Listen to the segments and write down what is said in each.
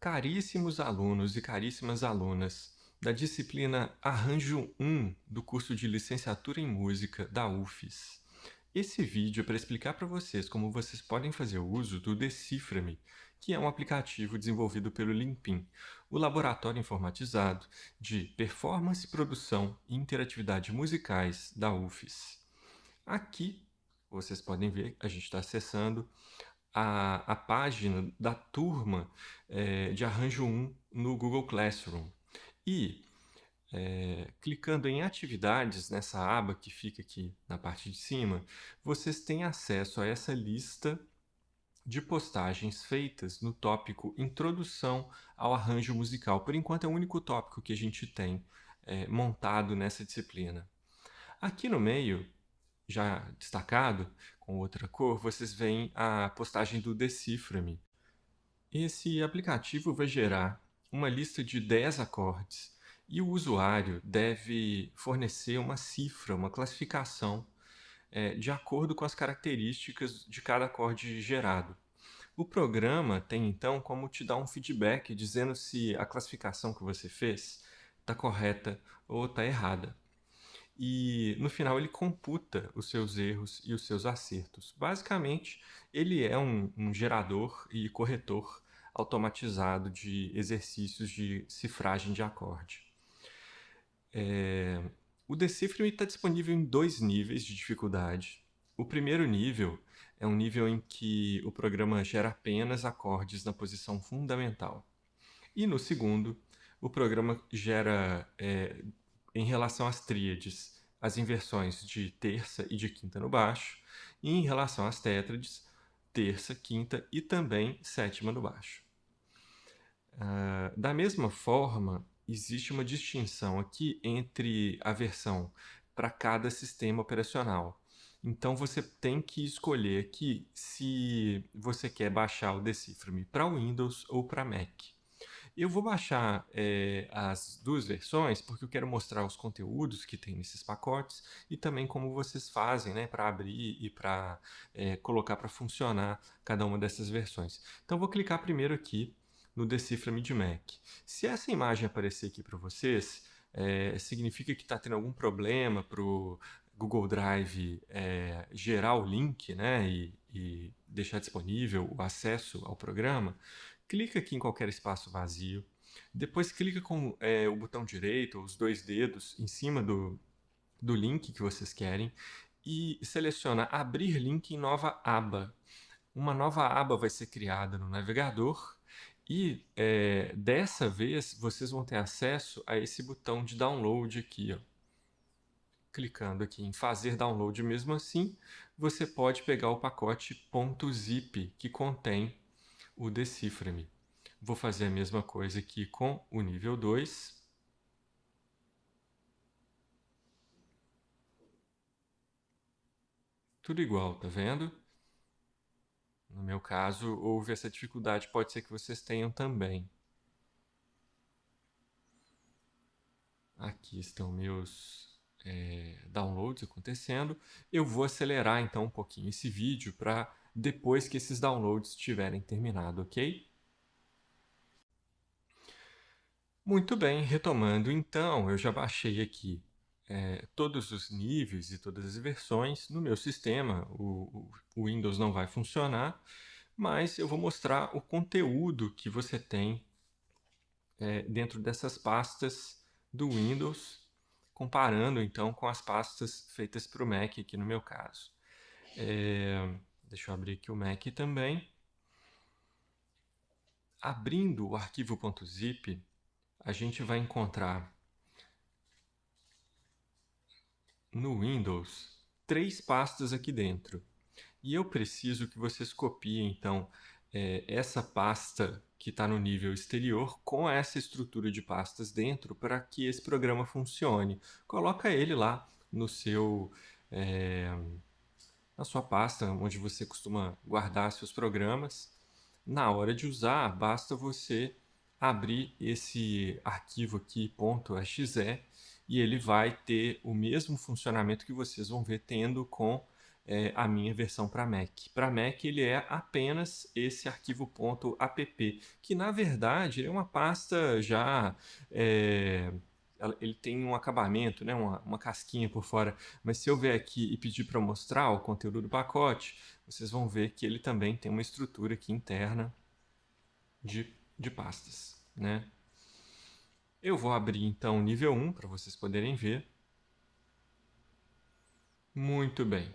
Caríssimos alunos e caríssimas alunas da disciplina Arranjo 1 do curso de Licenciatura em Música da UFES. Esse vídeo é para explicar para vocês como vocês podem fazer uso do Decifra-me, que é um aplicativo desenvolvido pelo Limpim, o laboratório informatizado de performance, produção e interatividade musicais da UFES. Aqui, vocês podem ver, a gente está acessando a página da turma de Arranjo 1 no Google Classroom. E, clicando em atividades, nessa aba que fica aqui na parte de cima, vocês têm acesso a essa lista de postagens feitas no tópico Introdução ao Arranjo Musical. Por enquanto é o único tópico que a gente tem montado nessa disciplina. Aqui no meio, já destacado, com outra cor, vocês veem a postagem do Decifra-me. Esse aplicativo vai gerar uma lista de 10 acordes e o usuário deve fornecer uma cifra, uma classificação, de acordo com as características de cada acorde gerado. O programa tem então como te dar um feedback dizendo se a classificação que você fez está correta ou está errada. E no final ele computa os seus erros e os seus acertos. Basicamente, ele é um gerador e corretor automatizado de exercícios de cifragem de acorde. O Decifra-me está disponível em 2 níveis de dificuldade. O primeiro nível é um nível em que o programa gera apenas acordes na posição fundamental. E no segundo, o programa gera, em relação às tríades, as inversões de terça e de quinta no baixo, e em relação às tétrades, terça, quinta e também sétima no baixo. Da mesma forma, existe uma distinção aqui entre a versão para cada sistema operacional. Então você tem que escolher aqui se você quer baixar o Decifra-me para Windows ou para Mac. Eu vou baixar as 2 versões porque eu quero mostrar os conteúdos que tem nesses pacotes e também como vocês fazem, né, para abrir e para colocar para funcionar cada uma dessas versões. Então vou clicar primeiro aqui no Decifra-me de Mac. Se essa imagem aparecer aqui para vocês, significa que está tendo algum problema para o Google Drive gerar o link, né, e deixar disponível o acesso ao programa. Clica aqui em qualquer espaço vazio, depois clica com o botão direito, ou os 2 dedos, em cima do link que vocês querem e seleciona Abrir link em nova aba. Uma nova aba vai ser criada no navegador e dessa vez vocês vão ter acesso a esse botão de download aqui, ó. Clicando aqui em fazer download mesmo assim, você pode pegar o pacote .zip que contém o Decifra-me. Vou fazer a mesma coisa aqui com o nível 2. Tudo igual, tá vendo? No meu caso, houve essa dificuldade, pode ser que vocês tenham também. Aqui estão meus downloads acontecendo. Eu vou acelerar então um pouquinho esse vídeo para depois que esses downloads tiverem terminado, ok? Muito bem, retomando então, eu já baixei aqui todos os níveis e todas as versões. No meu sistema, o Windows não vai funcionar, mas eu vou mostrar o conteúdo que você tem dentro dessas pastas do Windows, comparando então com as pastas feitas para o Mac, aqui no meu caso. Deixa eu abrir aqui o Mac também. Abrindo o arquivo .zip, a gente vai encontrar no Windows 3 pastas aqui dentro. E eu preciso que vocês copiem, então, essa pasta que está no nível exterior com essa estrutura de pastas dentro para que esse programa funcione. Coloca ele lá no seu, na sua pasta onde você costuma guardar seus programas. Na hora de usar, basta você abrir esse arquivo aqui .exe e ele vai ter o mesmo funcionamento que vocês vão ver tendo com a minha versão para Mac. Para Mac ele é apenas esse arquivo .app, que na verdade é uma pasta já... ele tem um acabamento, né, uma casquinha por fora, mas se eu vier aqui e pedir para mostrar o conteúdo do pacote, vocês vão ver que ele também tem uma estrutura aqui interna de pastas, né? Eu vou abrir então o nível 1 para vocês poderem ver. Muito bem.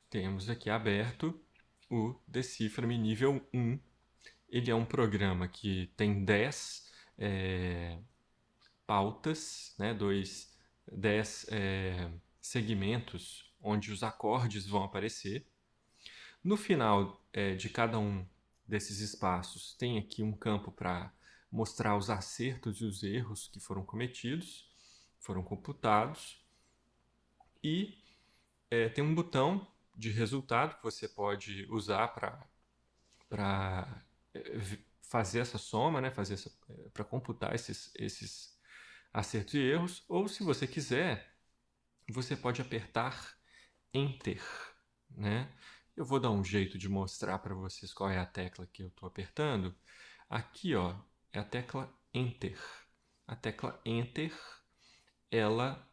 Temos aqui aberto o Decifra-me nível 1. Ele é um programa que tem 10 pautas, né? 10 segmentos onde os acordes vão aparecer. No final de cada um desses espaços tem aqui um campo para mostrar os acertos e os erros que foram cometidos, foram computados. E tem um botão de resultado que você pode usar para fazer essa soma, né? Para computar esses acertos e erros. Ou, se você quiser, você pode apertar Enter, né? Eu vou dar um jeito de mostrar para vocês qual é a tecla que eu estou apertando. Aqui, ó, é a tecla Enter. A tecla Enter, ela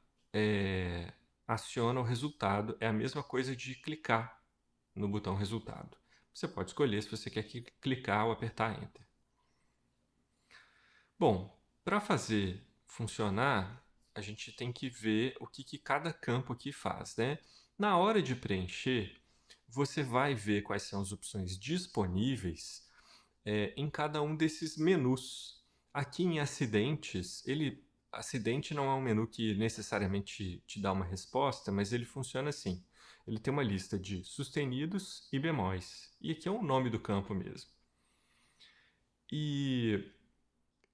aciona o resultado. É a mesma coisa de clicar no botão resultado. Você pode escolher se você quer clicar ou apertar Enter. Bom, para fazer funcionar, a gente tem que ver o que cada campo aqui faz, né? Na hora de preencher, você vai ver quais são as opções disponíveis em cada um desses menus. Aqui em acidentes, acidente não é um menu que necessariamente te dá uma resposta, mas ele funciona assim. Ele tem uma lista de sustenidos e bemóis. E aqui é o nome do campo mesmo. E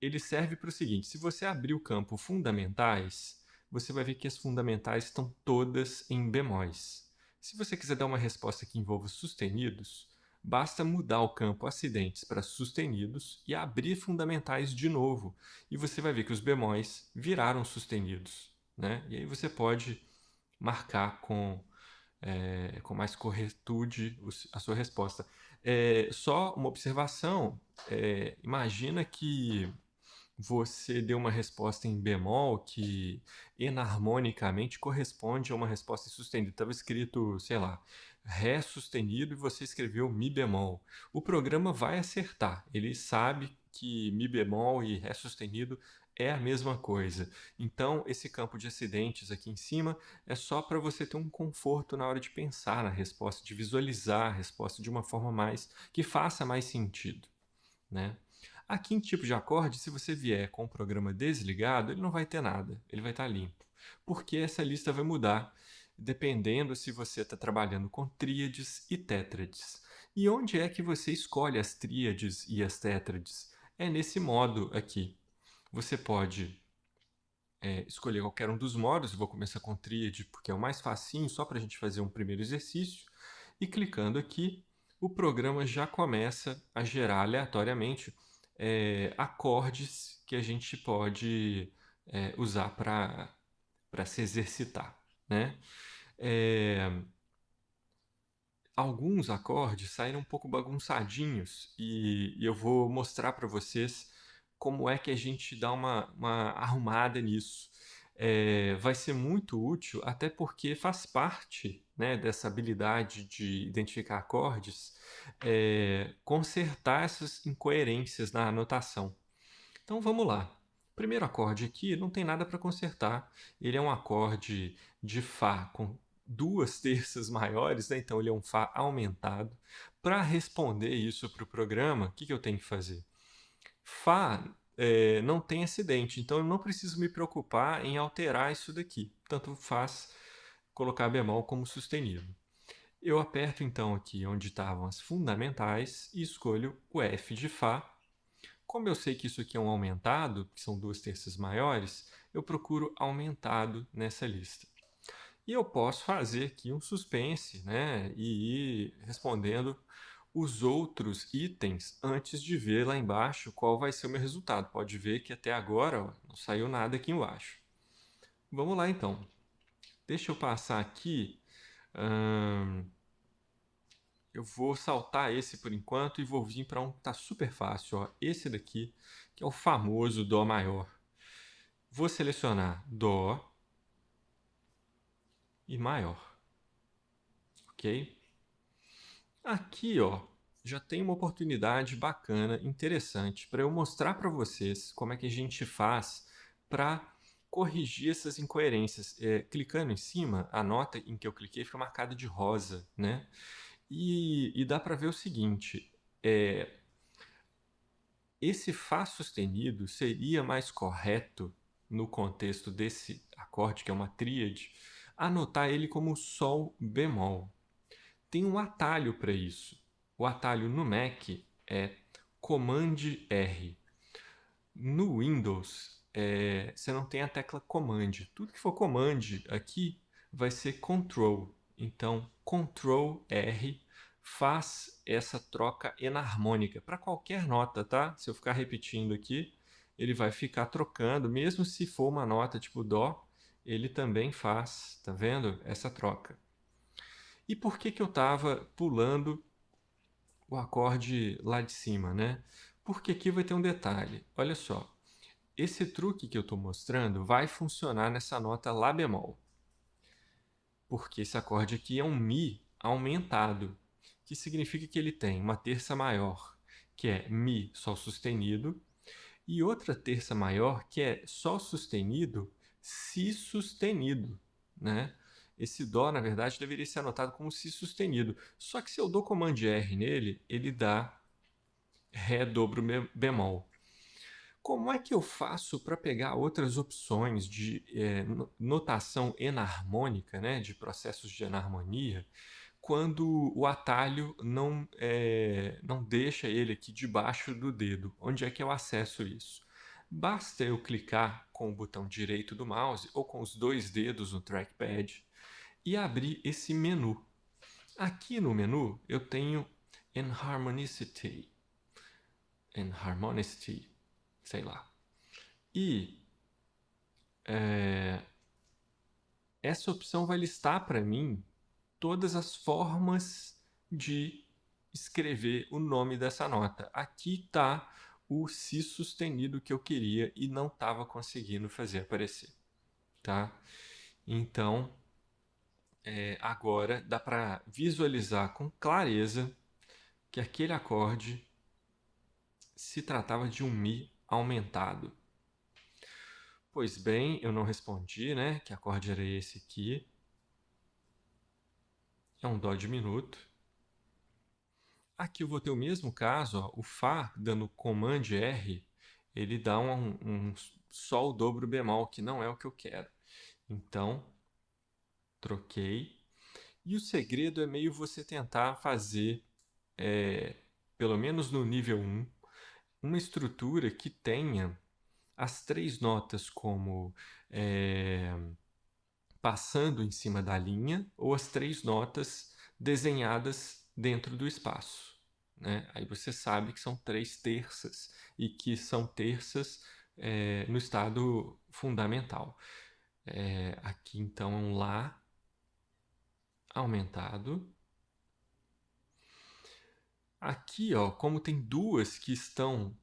ele serve para o seguinte: se você abrir o campo fundamentais, você vai ver que as fundamentais estão todas em bemóis. Se você quiser dar uma resposta que envolva sustenidos, basta mudar o campo acidentes para sustenidos e abrir fundamentais de novo. E você vai ver que os bemóis viraram sustenidos, né? E aí você pode marcar com mais corretude a sua resposta. Só uma observação: imagina que você deu uma resposta em bemol que enarmonicamente corresponde a uma resposta em sustenido. Estava escrito, sei lá, Ré sustenido e você escreveu Mi bemol. O programa vai acertar. Ele sabe que Mi bemol e Ré sustenido é a mesma coisa. Então, esse campo de acidentes aqui em cima é só para você ter um conforto na hora de pensar na resposta, de visualizar a resposta de uma forma que faça mais sentido, né? Aqui em tipo de acorde, se você vier com o programa desligado, ele não vai ter nada, ele vai estar limpo. Porque essa lista vai mudar, dependendo se você está trabalhando com tríades e tétrades. E onde é que você escolhe as tríades e as tétrades? É nesse modo aqui. Você pode escolher qualquer um dos modos. Eu vou começar com tríade porque é o mais facinho, só para a gente fazer um primeiro exercício. E clicando aqui, o programa já começa a gerar aleatoriamente acordes que a gente pode usar para se exercitar, né? Alguns acordes saíram um pouco bagunçadinhos e eu vou mostrar para vocês como é que a gente dá uma arrumada nisso. Vai ser muito útil, até porque faz parte, né, dessa habilidade de identificar acordes, consertar essas incoerências na anotação. Então vamos lá. O primeiro acorde aqui não tem nada para consertar. Ele é um acorde de Fá com 2/3 maiores, né? Então ele é um Fá aumentado. Para responder isso para o programa, o que eu tenho que fazer? Fá não tem acidente, então eu não preciso me preocupar em alterar isso daqui. Tanto faz colocar bemol como sustenido. Eu aperto então aqui onde estavam as fundamentais e escolho o F de Fá. Como eu sei que isso aqui é um aumentado, que são 2/3 maiores, eu procuro aumentado nessa lista. E eu posso fazer aqui um suspense, né, e ir respondendo os outros itens antes de ver lá embaixo qual vai ser o meu resultado. Pode ver que até agora, ó, não saiu nada aqui embaixo. Vamos lá então. Deixa eu passar aqui. ahn, eu vou saltar esse por enquanto e vou vir para um que tá super fácil, ó. Esse daqui, que é o famoso Dó maior. Vou selecionar Dó e maior, ok? Aqui, ó, já tem uma oportunidade bacana, interessante, para eu mostrar para vocês como é que a gente faz para corrigir essas incoerências. Clicando em cima, a nota em que eu cliquei foi marcada de rosa, né? E dá para ver o seguinte, esse Fá sustenido seria mais correto, no contexto desse acorde, que é uma tríade, anotar ele como Sol bemol. Tem um atalho para isso. O atalho no Mac é Command R. No Windows, você não tem a tecla Command. Tudo que for Command aqui vai ser Control. Então, Control R faz essa troca enarmônica para qualquer nota, tá? Se eu ficar repetindo aqui, ele vai ficar trocando, mesmo se for uma nota tipo Dó, ele também faz, tá vendo? Essa troca. E por que que eu estava pulando o acorde lá de cima, né? Porque aqui vai ter um detalhe. Olha só, esse truque que eu estou mostrando vai funcionar nessa nota Lá bemol. Porque esse acorde aqui é um Mi aumentado, que significa que ele tem uma terça maior, que é Mi Sol sustenido, e outra terça maior, que é Sol sustenido, Si sustenido, né? Esse Dó, na verdade, deveria ser anotado como Si sustenido. Só que se eu dou Command R nele, ele dá Ré dobro bemol. Como é que eu faço para pegar outras opções de notação enarmônica, né, de processos de enarmonia, quando o atalho não deixa ele aqui debaixo do dedo? Onde é que eu acesso isso? Basta eu clicar com o botão direito do mouse ou com os dois dedos no trackpad e abrir esse menu. Aqui no menu eu tenho Enharmonicity, sei lá. E essa opção vai listar para mim todas as formas de escrever o nome dessa nota. Aqui está o Si sustenido que eu queria e não estava conseguindo fazer aparecer, tá? Então, agora dá para visualizar com clareza que aquele acorde se tratava de um Mi aumentado. Pois bem, eu não respondi, né? Que acorde era esse aqui. É um Dó diminuto. Aqui eu vou ter o mesmo caso, ó, o Fá dando Command R, ele dá um Sol dobro bemol, que não é o que eu quero. Então, troquei. E o segredo é meio você tentar fazer, pelo menos no nível 1, uma estrutura que tenha as três notas como passando em cima da linha ou as três notas desenhadas dentro do espaço, né? Aí você sabe que são três terças e que são terças no estado fundamental. Aqui então é um Lá aumentado. Aqui, ó, como tem duas que estão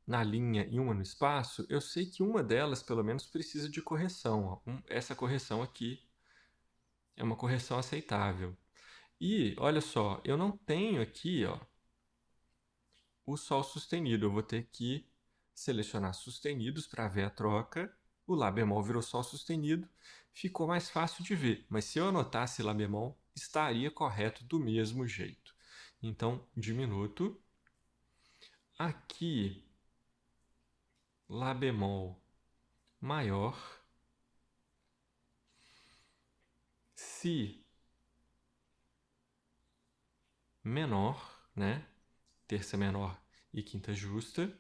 na linha e uma no espaço, eu sei que uma delas, pelo menos, precisa de correção. Ó. Essa correção aqui é uma correção aceitável. E, olha só, eu não tenho aqui, ó, o Sol sustenido. Eu vou ter que selecionar sustenidos para ver a troca. O Lá bemol virou Sol sustenido. Ficou mais fácil de ver. Mas se eu anotasse Lá bemol, estaria correto do mesmo jeito. Então, diminuto. Aqui, Lá bemol maior. Si menor, né? Terça menor e quinta justa.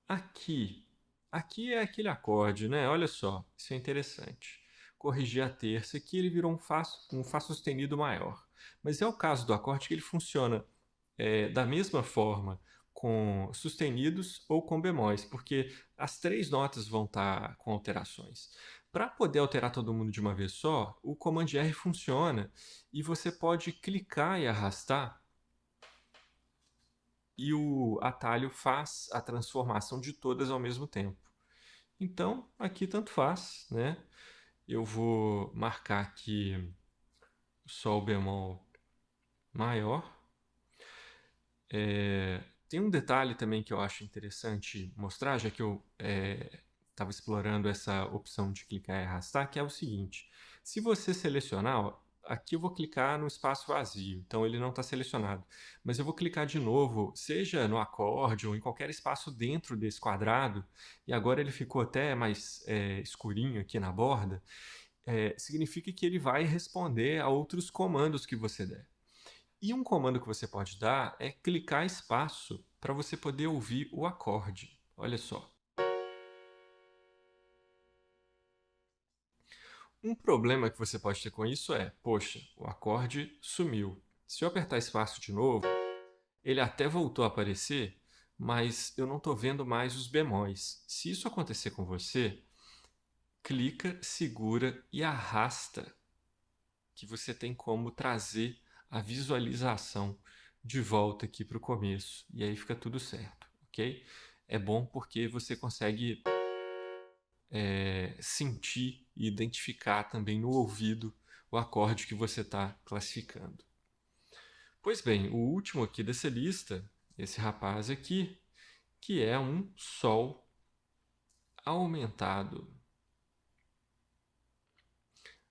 Aqui é aquele acorde, né? Olha só, isso é interessante. Corrigir a terça aqui, ele virou um Fá sustenido maior. Mas é o caso do acorde que ele funciona da mesma forma com sustenidos ou com bemóis, porque as 3 notas vão estar com alterações. Para poder alterar todo mundo de uma vez só, o Command R funciona e você pode clicar e arrastar e o atalho faz a transformação de todas ao mesmo tempo. Então, aqui tanto faz, né? Eu vou marcar aqui Sol bemol maior. Tem um detalhe também que eu acho interessante mostrar, já que eu estava explorando essa opção de clicar e arrastar, que é o seguinte: se você selecionar, ó, aqui eu vou clicar no espaço vazio, então ele não está selecionado, mas eu vou clicar de novo, seja no acorde ou em qualquer espaço dentro desse quadrado, e agora ele ficou até mais escurinho aqui na borda, significa que ele vai responder a outros comandos que você der. E um comando que você pode dar é clicar espaço para você poder ouvir o acorde. Olha só. Um problema que você pode ter com isso é, poxa, o acorde sumiu. Se eu apertar espaço de novo, ele até voltou a aparecer, mas eu não estou vendo mais os bemóis. Se isso acontecer com você, clica, segura e arrasta, que você tem como trazer a visualização de volta aqui para o começo. E aí fica tudo certo, ok? É bom porque você consegue sentir e identificar também no ouvido o acorde que você está classificando. Pois bem, o último aqui dessa lista, esse rapaz aqui, que é um Sol aumentado.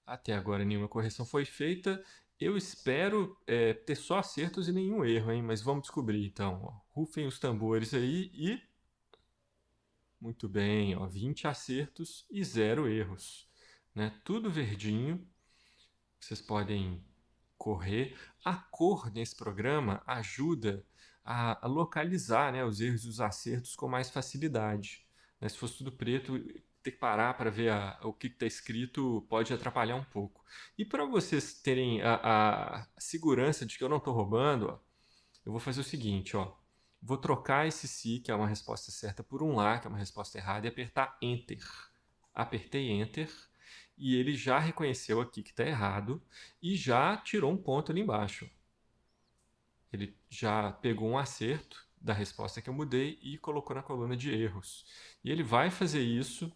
Até agora nenhuma correção foi feita. Eu espero ter só acertos e nenhum erro, hein? Mas vamos descobrir então. Ó. Rufem os tambores aí e... Muito bem, ó, 20 acertos e 0 erros. Né? Tudo verdinho. Vocês podem correr. A cor nesse programa ajuda a localizar, né, os erros e os acertos com mais facilidade. Né? Se fosse tudo preto, ter que parar para ver o que está escrito pode atrapalhar um pouco. E para vocês terem a segurança de que eu não estou roubando, ó, eu vou fazer o seguinte, ó. Vou trocar esse si, que é uma resposta certa, por um lá, que é uma resposta errada, e apertar Enter. Apertei Enter e ele já reconheceu aqui que está errado e já tirou um ponto ali embaixo. Ele já pegou um acerto da resposta que eu mudei e colocou na coluna de erros. E ele vai fazer isso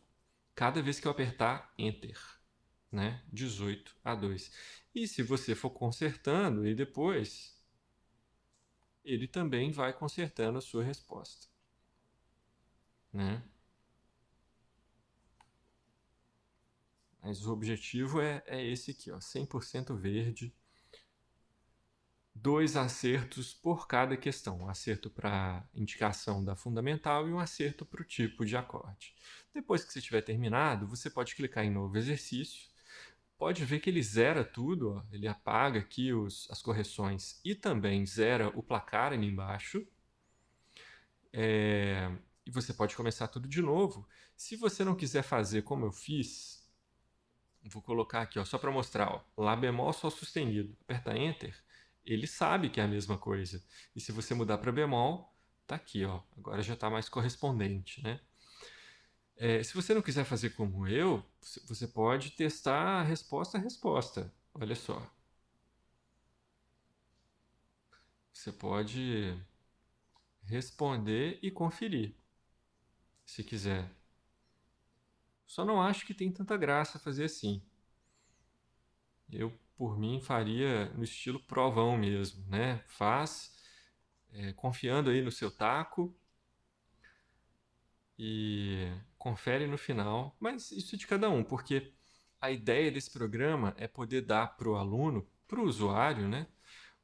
cada vez que eu apertar Enter, né? 18-2. E se você for consertando e depois, ele também vai consertando a sua resposta, né? Mas o objetivo é esse aqui, ó, 100% verde. 2 acertos por cada questão. Um acerto para indicação da fundamental e um acerto para o tipo de acorde. Depois que você tiver terminado, você pode clicar em novo exercício. Pode ver que ele zera tudo, ó. Ele apaga aqui as correções e também zera o placar ali embaixo. E você pode começar tudo de novo. Se você não quiser fazer como eu fiz, vou colocar aqui, ó, só para mostrar, ó, Lá bemol, Sol sustenido. Aperta Enter, ele sabe que é a mesma coisa. E se você mudar para bemol, tá aqui, ó, agora já está mais correspondente, né? Se você não quiser fazer como eu, você pode testar a resposta a resposta. Olha só. Você pode responder e conferir, se quiser. Só não acho que tem tanta graça fazer assim. Eu, por mim, faria no estilo provão mesmo, né? Faz, confiando aí no seu taco e confere no final. Mas isso é de cada um, porque a ideia desse programa é poder dar para o aluno, para o usuário, né?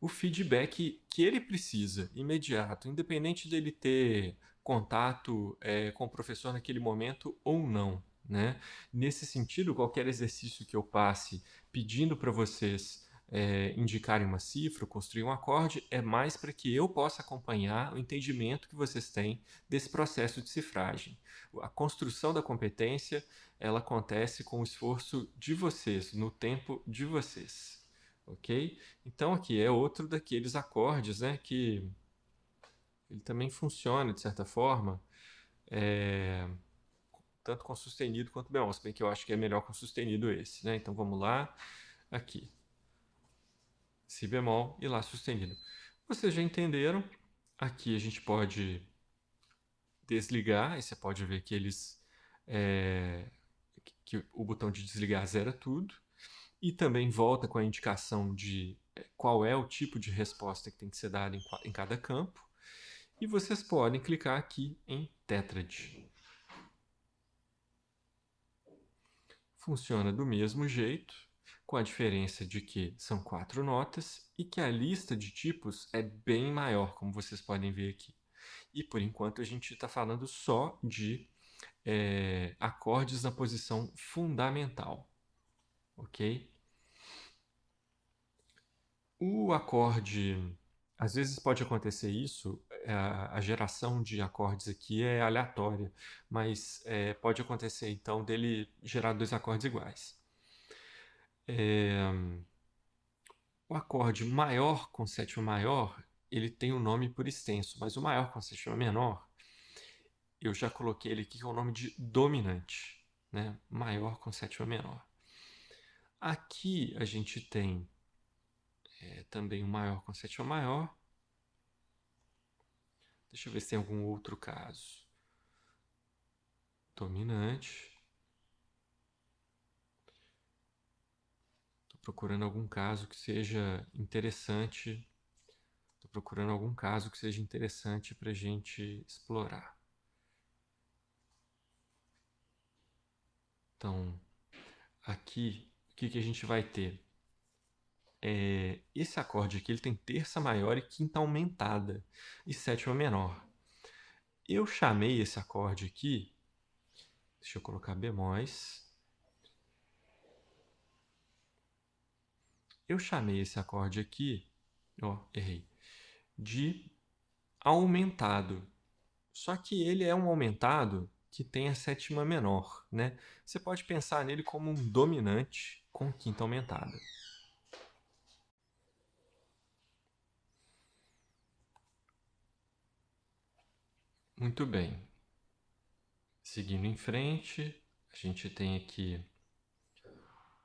O feedback que ele precisa, imediato, independente dele ter contato com o professor naquele momento ou não. Né? Nesse sentido, qualquer exercício que eu passe pedindo para vocês indicarem uma cifra, construir um acorde, é mais para que eu possa acompanhar o entendimento que vocês têm desse processo de cifragem. A construção da competência, ela acontece com o esforço de vocês, no tempo de vocês. Ok? Então aqui é outro daqueles acordes, né, que ele também funciona, de certa forma, tanto com sustenido quanto bemol, se bem que eu acho que é melhor com sustenido esse, né? Então vamos lá, aqui, si bemol e lá sustenido. Vocês já entenderam, aqui a gente pode desligar, e você pode ver que que o botão de desligar zera tudo, e também volta com a indicação de qual é o tipo de resposta que tem que ser dada em cada campo. E vocês podem clicar aqui em Tetrad. Funciona do mesmo jeito, com a diferença de que são 4 notas e que a lista de tipos é bem maior, como vocês podem ver aqui. E por enquanto a gente está falando só de acordes na posição fundamental, ok? O acorde, às vezes pode acontecer isso, a geração de acordes aqui é aleatória, mas pode acontecer então dele gerar dois acordes iguais. O acorde maior com sétima maior, ele tem um nome por extenso, mas o maior com sétima menor, eu já coloquei ele aqui com o nome de dominante, né? Maior com sétima menor. Aqui a gente tem também o maior com sétima maior. Deixa eu ver se tem algum outro caso. Dominante. Estou procurando algum caso que seja interessante. Estou procurando algum caso que seja interessante para a gente explorar. Então, aqui, o que a gente vai ter? Esse acorde aqui ele tem terça maior e quinta aumentada e sétima menor. Eu chamei esse acorde aqui, deixa eu colocar bemóis. Eu chamei esse acorde aqui, errei, de aumentado. Só que ele é um aumentado que tem a sétima menor, né? Você pode pensar nele como um dominante com quinta aumentada. Muito bem. Seguindo em frente, a gente tem aqui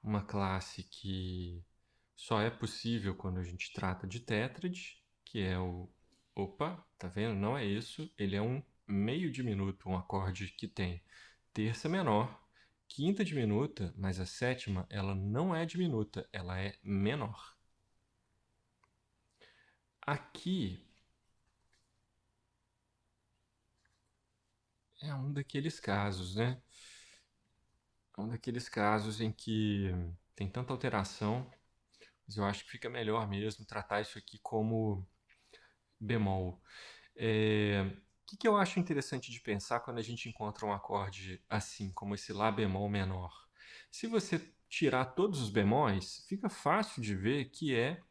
uma classe que só é possível quando a gente trata de tétrade, que é o... Opa, tá vendo? Não é isso. Ele é um meio diminuto, um acorde que tem terça menor, quinta diminuta, mas a sétima ela não é diminuta, ela é menor. Aqui é um daqueles casos, né? É um daqueles casos em que tem tanta alteração, mas eu acho que fica melhor mesmo tratar isso aqui como bemol. O que eu acho interessante de pensar quando a gente encontra um acorde assim, como esse Lá bemol menor? Se você tirar todos os bemóis, fica fácil de ver que é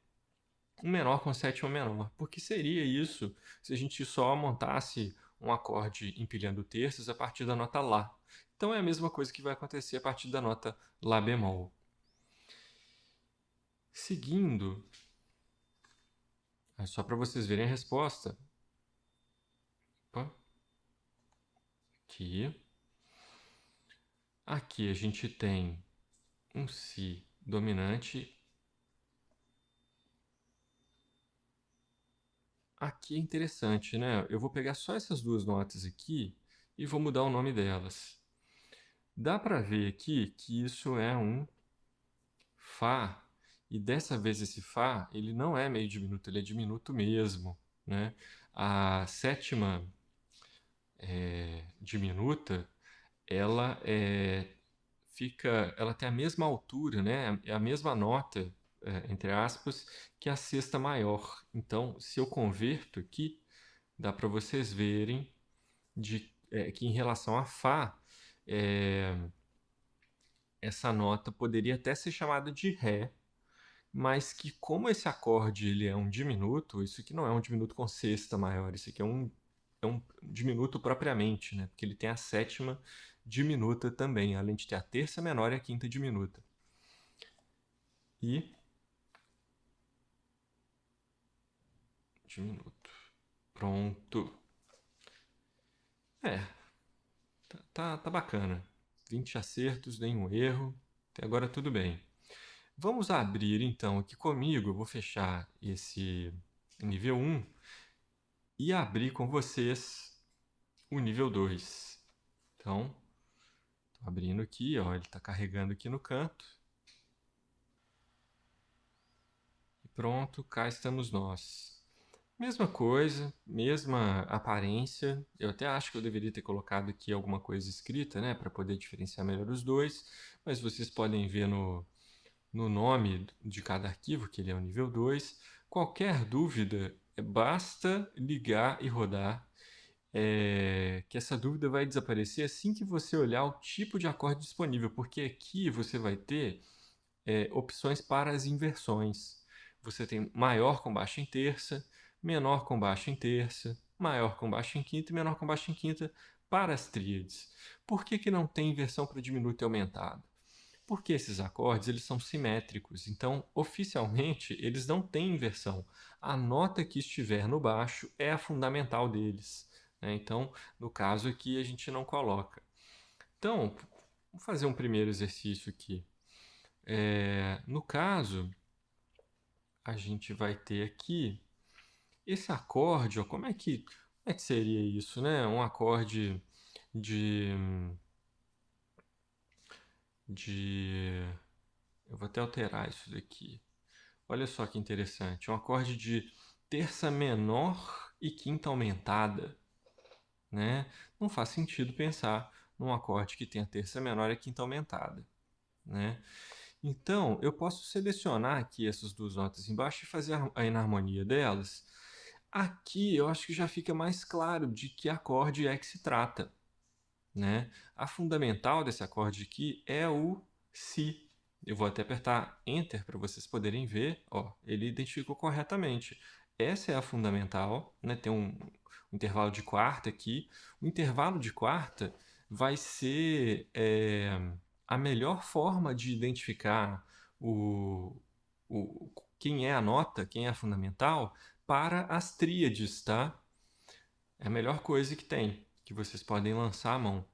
um menor com sétima menor, porque seria isso se a gente só montasse um acorde empilhando terças a partir da nota Lá. Então é a mesma coisa que vai acontecer a partir da nota Lá bemol. Seguindo, só para vocês verem a resposta. Opa. Aqui. Aqui a gente tem um Si dominante. Aqui é interessante, né? Eu vou pegar só essas duas notas aqui e vou mudar o nome delas. Dá para ver aqui que isso é um Fá, e dessa vez esse Fá, ele não é meio diminuto, ele é diminuto mesmo, né? A sétima diminuta, ela ela tem a mesma altura, né? É a mesma nota, entre aspas, que a sexta maior. Então, se eu converto aqui, dá para vocês verem que em relação a Fá, essa nota poderia até ser chamada de Ré, mas que como esse acorde ele é um diminuto, isso aqui não é um diminuto com sexta maior, isso aqui é um diminuto propriamente, né? Porque ele tem a sétima diminuta também, além de ter a terça menor e a quinta diminuta. E diminuto. Pronto. Tá bacana. 20 acertos, nenhum erro. Até agora tudo bem. Vamos abrir então aqui comigo. Eu vou fechar esse nível 1 e abrir com vocês o nível 2. Então, estou abrindo aqui, ó, ele está carregando aqui no canto. E pronto, cá estamos nós. Mesma coisa, mesma aparência. Eu até acho que eu deveria ter colocado aqui alguma coisa escrita, né, para poder diferenciar melhor os dois, mas vocês podem ver no nome de cada arquivo, que ele é o nível 2. Qualquer dúvida, basta ligar e rodar, que essa dúvida vai desaparecer assim que você olhar o tipo de acorde disponível, porque aqui você vai ter opções para as inversões. Você tem maior com baixo em terça, menor com baixo em terça, maior com baixo em quinta e menor com baixo em quinta para as tríades. Por que não tem inversão para diminuto e aumentado? Porque esses acordes eles são simétricos, então oficialmente eles não têm inversão. A nota que estiver no baixo é a fundamental deles, né? Então, no caso aqui, a gente não coloca. Então, vamos fazer um primeiro exercício aqui. No caso, a gente vai ter aqui esse acorde, ó, como é que seria isso, né? Um acorde de eu vou até alterar isso daqui. Olha só que interessante, um acorde de terça menor e quinta aumentada, né? Não faz sentido pensar num acorde que tenha terça menor e quinta aumentada, né? Então, eu posso selecionar aqui essas duas notas embaixo e fazer a enarmonia delas. Aqui eu acho que já fica mais claro de que acorde é que se trata, né? A fundamental desse acorde aqui é o Si. Eu vou até apertar Enter para vocês poderem ver. Ó, ele identificou corretamente. Essa é a fundamental, né? Tem um intervalo de quarta aqui. O intervalo de quarta vai ser a melhor forma de identificar quem é a nota, quem é a fundamental, para as tríades, tá? É a melhor coisa que tem, que vocês podem lançar a mão.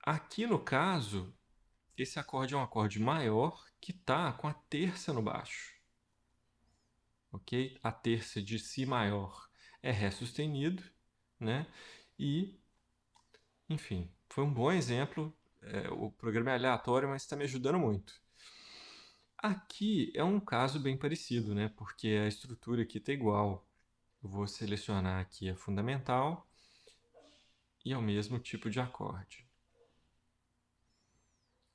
Aqui no caso, esse acorde é um acorde maior que está com a terça no baixo. Ok? A terça de Si maior é Ré sustenido, né? E, enfim, foi um bom exemplo. O programa é aleatório, mas está me ajudando muito. Aqui é um caso bem parecido, né? Porque a estrutura aqui está igual. Eu vou selecionar aqui a fundamental e é o mesmo tipo de acorde.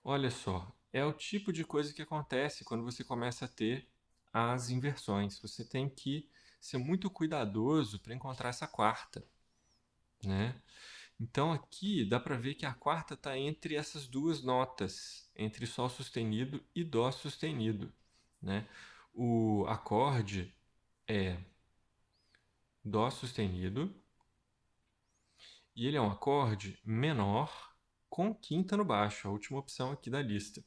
Olha só, é o tipo de coisa que acontece quando você começa a ter as inversões. Você tem que ser muito cuidadoso para encontrar essa quarta, né? Então aqui dá para ver que a quarta está entre essas duas notas, entre Sol sustenido e Dó sustenido, né? O acorde é Dó sustenido e ele é um acorde menor com quinta no baixo, a última opção aqui da lista.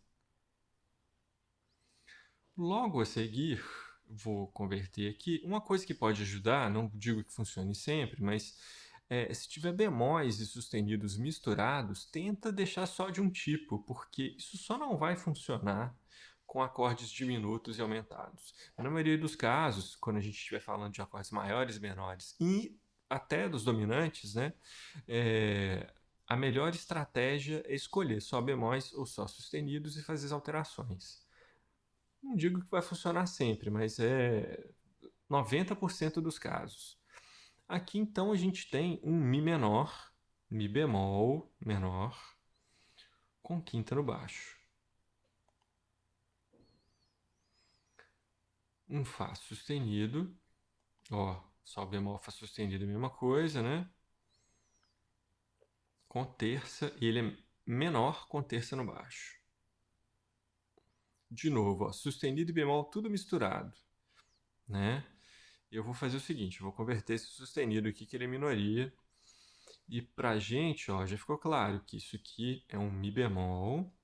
Logo a seguir, vou converter aqui. Uma coisa que pode ajudar, não digo que funcione sempre, mas se tiver bemóis e sustenidos misturados, tenta deixar só de um tipo, porque isso só não vai funcionar com acordes diminutos e aumentados. Na maioria dos casos, quando a gente estiver falando de acordes maiores e menores, e até dos dominantes, né, a melhor estratégia é escolher só bemóis ou só sustenidos e fazer as alterações. Não digo que vai funcionar sempre, mas é 90% dos casos. Aqui então a gente tem um Mi menor, Mi bemol menor, com quinta no baixo. Um Fá sustenido, ó, Sol bemol, Fá sustenido é a mesma coisa, né? Com terça, e ele é menor com terça no baixo. De novo, ó, sustenido e bemol tudo misturado, né? Eu vou fazer o seguinte, eu vou converter esse sustenido aqui, que ele é minoria. E para a gente, ó, já ficou claro que isso aqui é um Mi bemol,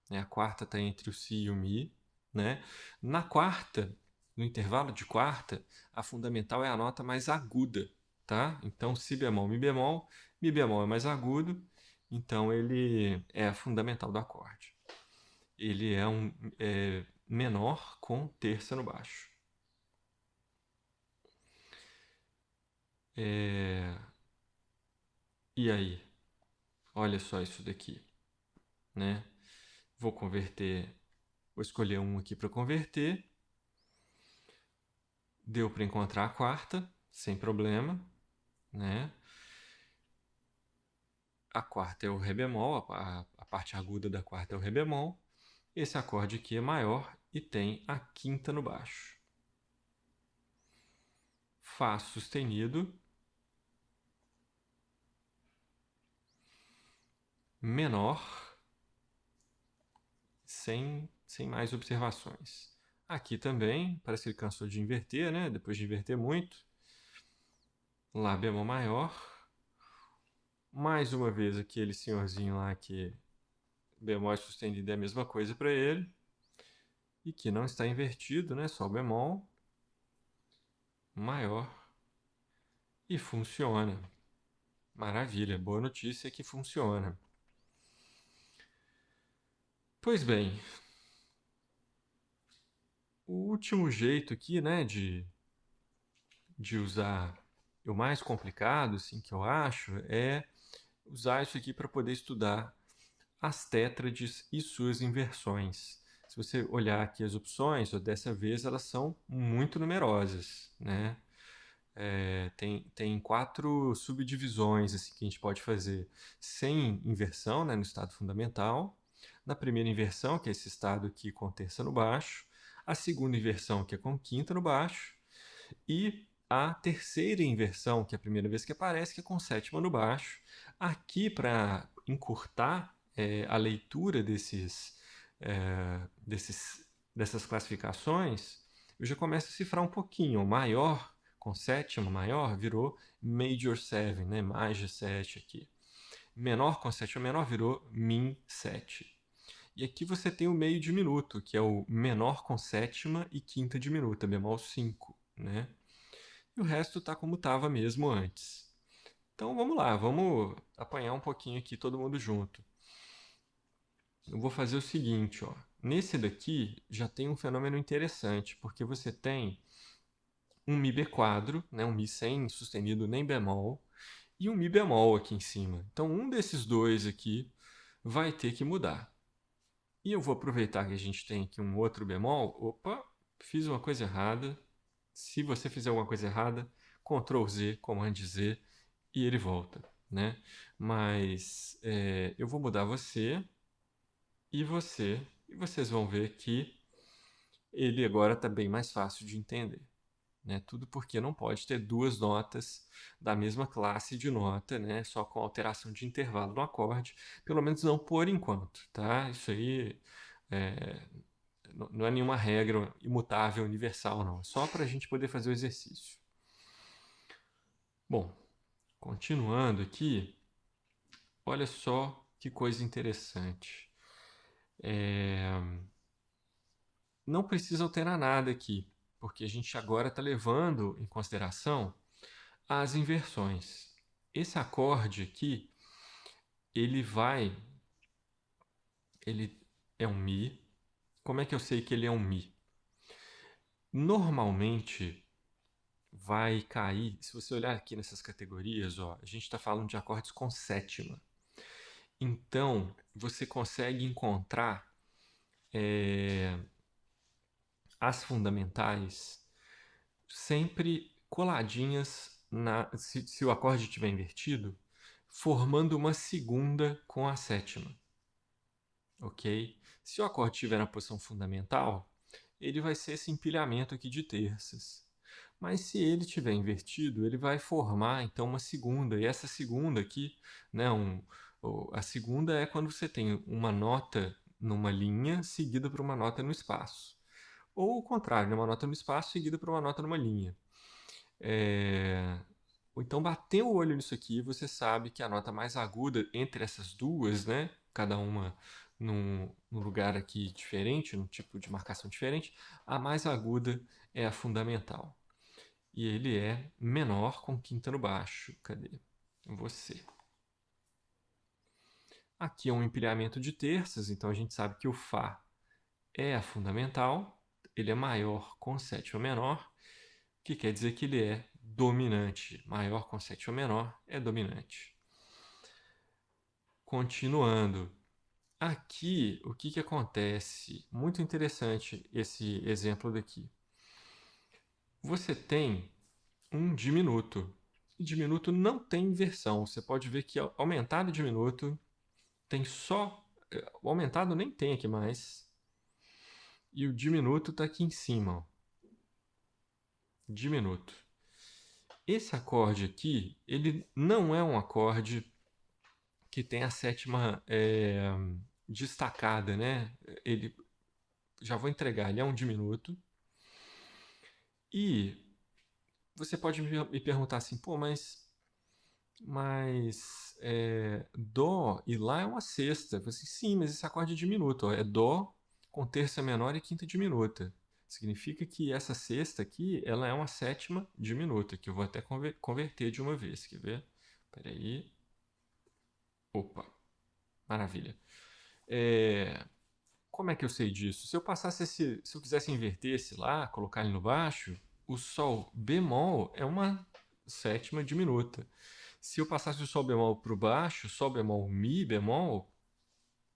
né? A quarta está entre o Si e o Mi, né? Na quarta, no intervalo de quarta, a fundamental é a nota mais aguda, tá? Então, si bemol, mi bemol é mais agudo, então ele é a fundamental do acorde. Ele é um menor com terça no baixo. E aí? Olha só isso daqui, né? Vou escolher um aqui para converter. Deu para encontrar a quarta, sem problema, né? A quarta é o Ré bemol, a parte aguda da quarta é o Ré bemol. Esse acorde aqui é maior e tem a quinta no baixo. Fá sustenido, menor, sem mais observações. Aqui também, parece que ele cansou de inverter, né? Depois de inverter muito. Lá bemol maior. Mais uma vez aquele senhorzinho lá que bemol sustenido é a mesma coisa para ele. E que não está invertido, né? Sol bemol maior. E funciona. Maravilha, boa notícia é que funciona. Pois bem, o último jeito aqui, né, de usar o mais complicado, assim, que eu acho, é usar isso aqui para poder estudar as tétrades e suas inversões. Se você olhar aqui as opções, dessa vez elas são muito numerosas, né? Tem 4 subdivisões assim, que a gente pode fazer sem inversão, né, no estado fundamental. Na primeira inversão, que é esse estado aqui com terça no baixo. A segunda inversão, que é com quinta no baixo. E a terceira inversão, que é a primeira vez que aparece, que é com sétima no baixo. Aqui, para encurtar a leitura dessas classificações, eu já começo a cifrar um pouquinho. O maior com sétima maior virou Major 7, né? Major 7 aqui. Menor com sétima menor virou Min 7. E aqui você tem o meio diminuto, que é o menor com sétima e quinta diminuta, bemol 5, né? E o resto está como estava mesmo antes. Então vamos lá, vamos apanhar um pouquinho aqui todo mundo junto. Eu vou fazer o seguinte, ó. Nesse daqui já tem um fenômeno interessante, porque você tem um Mi B quadro, né, um Mi sem sustenido nem bemol, e um Mi bemol aqui em cima. Então um desses dois aqui vai ter que mudar. E eu vou aproveitar que a gente tem aqui um outro bemol. Opa, fiz uma coisa errada. Se você fizer alguma coisa errada, Ctrl Z, Command Z, e ele volta, né? Mas eu vou mudar você, e vocês vão ver que ele agora está bem mais fácil de entender. Né? Tudo porque não pode ter duas notas da mesma classe de nota, né? Só com alteração de intervalo no acorde, pelo menos não por enquanto, tá? Isso aí não é nenhuma regra imutável, universal, não. É só para a gente poder fazer o exercício. Bom, continuando aqui, olha só que coisa interessante. Não precisa alterar nada aqui, porque a gente agora está levando em consideração as inversões. Esse acorde aqui, ele é um Mi. Como é que eu sei que ele é um Mi? Normalmente vai cair, se você olhar aqui nessas categorias, ó, a gente está falando de acordes com sétima. Então, você consegue encontrar as fundamentais sempre coladinhas, se o acorde estiver invertido, formando uma segunda com a sétima. Ok? Se o acorde estiver na posição fundamental, ele vai ser esse empilhamento aqui de terças. Mas se ele estiver invertido, ele vai formar então uma segunda. E essa segunda aqui, né, a segunda é quando você tem uma nota numa linha seguida por uma nota no espaço. Ou o contrário, né, uma nota no espaço seguida por uma nota numa linha. Então, bateu o olho nisso aqui, você sabe que a nota mais aguda entre essas duas, né, cada uma num lugar aqui diferente, num tipo de marcação diferente, a mais aguda é a fundamental. E ele é menor com quinta no baixo. Cadê? Você. Aqui é um empilhamento de terças, então a gente sabe que o Fá é a fundamental, ele é maior com sétima menor, que quer dizer que ele é dominante. Maior com sétima menor é dominante. Continuando. Aqui, o que acontece? Muito interessante esse exemplo daqui. Você tem um diminuto. E diminuto não tem inversão. Você pode ver que aumentado e diminuto tem só... O aumentado nem tem aqui mais. E o diminuto está aqui em cima. Ó. Diminuto. Esse acorde aqui, ele não é um acorde que tem a sétima destacada, né? Ele, já vou entregar, ele é um diminuto. E você pode me perguntar assim, pô, mas Dó e Lá é uma sexta. Eu falei assim, sim, mas esse acorde é diminuto. Ó, é Dó com terça menor e quinta diminuta. Significa que essa sexta aqui, ela é uma sétima diminuta, que eu vou até converter de uma vez. Quer ver? Espera aí. Opa, maravilha. Como é que eu sei disso? Se eu passasse se eu quisesse inverter esse Lá, colocar ele no baixo, o Sol bemol é uma sétima diminuta. Se eu passasse o Sol bemol para o baixo, Sol bemol, Mi bemol,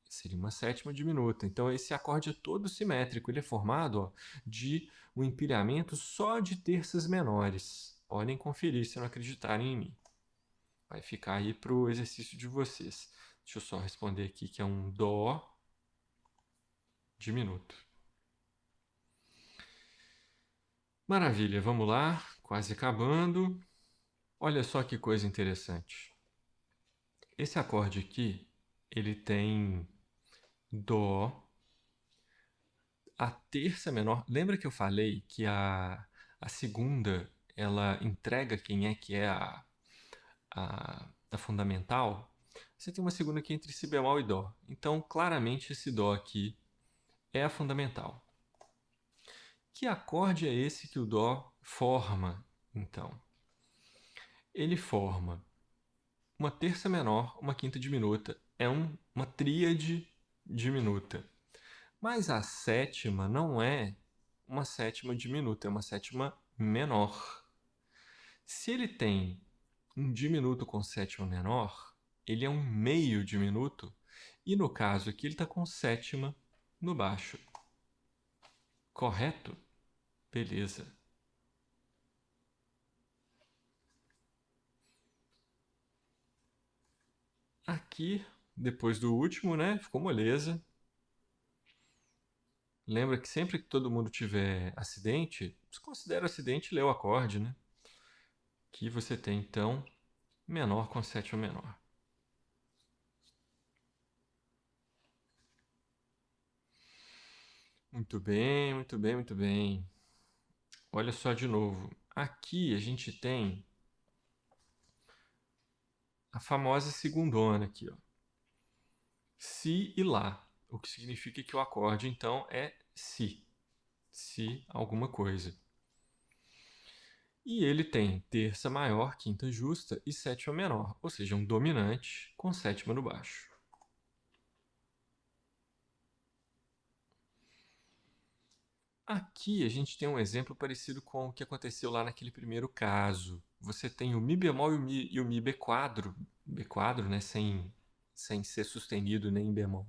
seria uma sétima diminuta. Então esse acorde é todo simétrico, ele é formado de um empilhamento só de terças menores. Podem conferir se não acreditarem em mim. Vai ficar aí para o exercício de vocês. Deixa eu só responder aqui que é um Dó diminuto. Maravilha, vamos lá, quase acabando. Olha só que coisa interessante. Esse acorde aqui, ele tem Dó, a terça menor. Lembra que eu falei que a segunda, ela entrega quem é que é a fundamental? Você tem uma segunda aqui entre Si bemol e Dó. Então, claramente, esse Dó aqui é a fundamental. Que acorde é esse que o Dó forma, então? Ele forma uma terça menor, uma quinta diminuta. É uma tríade diminuta. Mas a sétima não é uma sétima diminuta, é uma sétima menor. Se ele tem um diminuto com sétima menor, ele é um meio diminuto, e no caso aqui ele está com sétima no baixo. Correto? Beleza. Aqui, depois do último, né? Ficou moleza. Lembra que sempre que todo mundo tiver acidente, desconsidera o acidente e lê o acorde, né? Que você tem, então, menor com sétima menor. Muito bem, muito bem, muito bem. Olha só de novo. Aqui a gente tem a famosa segundona aqui, ó. Si e Lá. O que significa que o acorde, então, é Si. Si alguma coisa. E ele tem terça maior, quinta justa e sétima menor, ou seja, um dominante com sétima no baixo. Aqui a gente tem um exemplo parecido com o que aconteceu lá naquele primeiro caso. Você tem o Mi bemol e o Mi B quadro, né, sem ser sustenido nem em bemol.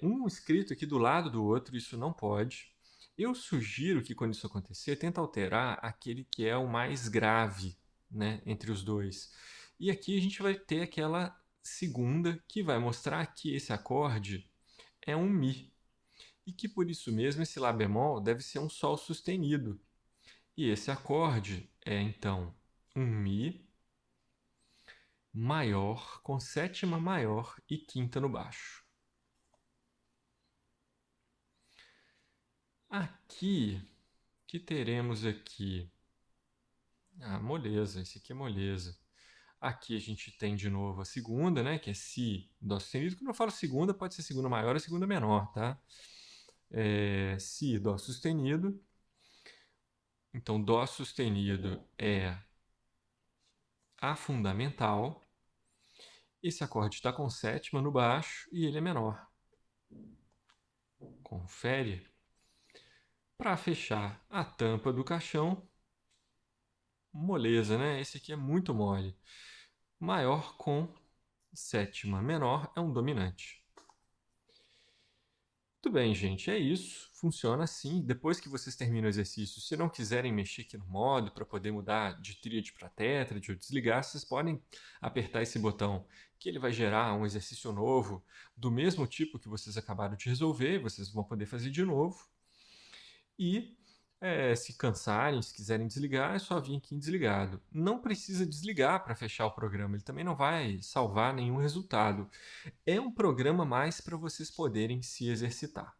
Um escrito aqui do lado do outro, isso não pode. Eu sugiro que quando isso acontecer, tenta alterar aquele que é o mais grave, né, entre os dois. E aqui a gente vai ter aquela segunda que vai mostrar que esse acorde é um Mi. E que por isso mesmo esse Lá bemol deve ser um Sol sustenido. E esse acorde é então um Mi maior com sétima maior e quinta no baixo. Aqui, que teremos aqui? Ah, moleza, esse aqui é moleza. Aqui a gente tem de novo a segunda, né, que é Si, Dó sustenido. Quando eu falo segunda, pode ser segunda maior ou segunda menor, tá? Si, Dó sustenido. Então, Dó sustenido é a fundamental. Esse acorde está com sétima no baixo e ele é menor. Confere. Para fechar a tampa do caixão, moleza, né? Esse aqui é muito mole. Maior com sétima menor é um dominante. Muito bem, gente, é isso. Funciona assim. Depois que vocês terminam o exercício, se não quiserem mexer aqui no modo para poder mudar de tríade para tétrade ou desligar, vocês podem apertar esse botão, que ele vai gerar um exercício novo do mesmo tipo que vocês acabaram de resolver. Vocês vão poder fazer de novo. E se cansarem, se quiserem desligar, é só vir aqui em desligado. Não precisa desligar para fechar o programa, ele também não vai salvar nenhum resultado. É um programa mais para vocês poderem se exercitar.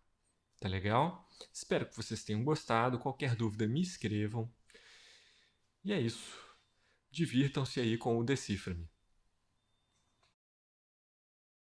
Tá legal? Espero que vocês tenham gostado. Qualquer dúvida, me escrevam. E é isso. Divirtam-se aí com o Decifra-me.